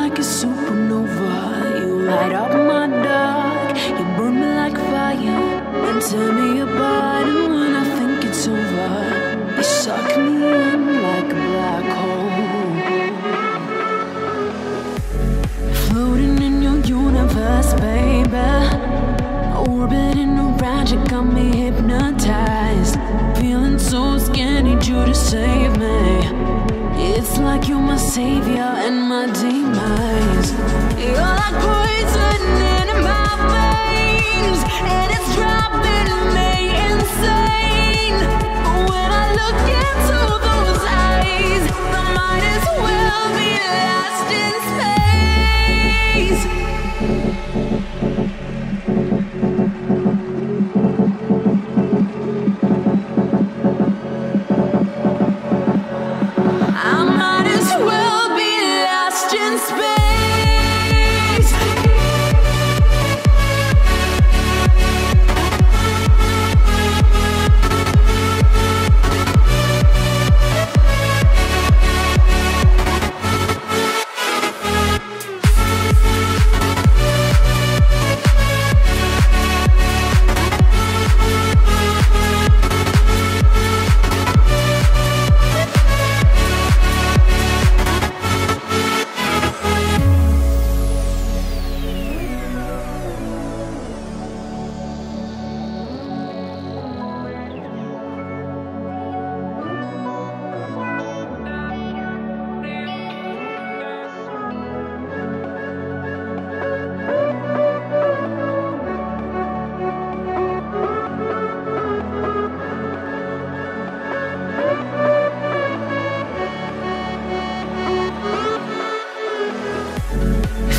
like a supernova. You light up my dark. You burn me like fire and tear me apart. And when I think it's over, you suck me in like a black hole. Floating in your universe, baby. Orbiting around, you got me hypnotized. Feeling so scared, need you to save me. It's like you're my savior and my demise. You're like poison in my veins, and it's driving me insane. When I look into those eyes, I might as well be lost in space.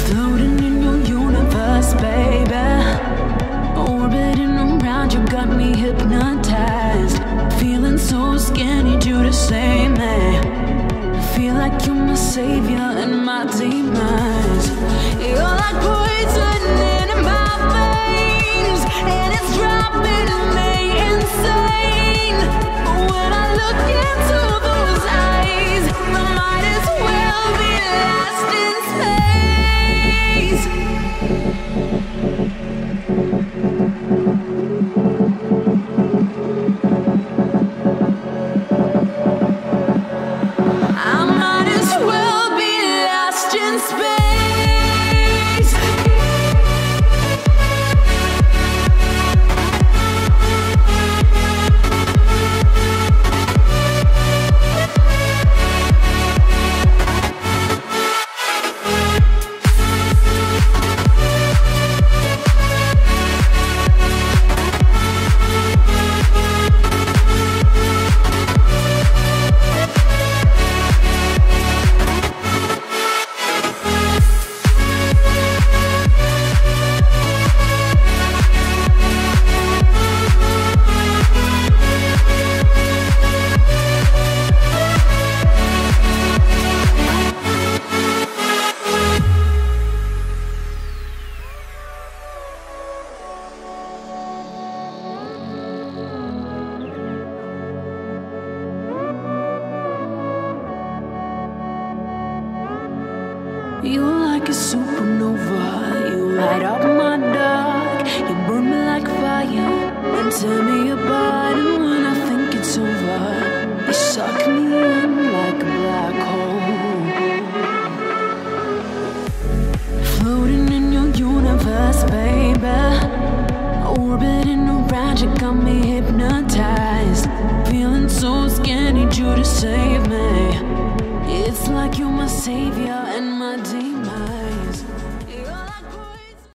Floating in your universe, baby. Orbiting around, you got me hypnotized. Feeling so scared, need you to save me. I feel like you're my savior and my demise. You're like poison in my veins, and it's driving me insane. When I look into those eyes, I might as well be lost in space. I might as well be lost in space. You're like a supernova. You light up my dark. You burn me like fire and tear me apart. And when I think it's over, you suck me in like a black hole. Floating in your universe, baby. Orbiting around, you got me hypnotized. Feeling so scared, need you to save me. It's like you're my savior and my dear.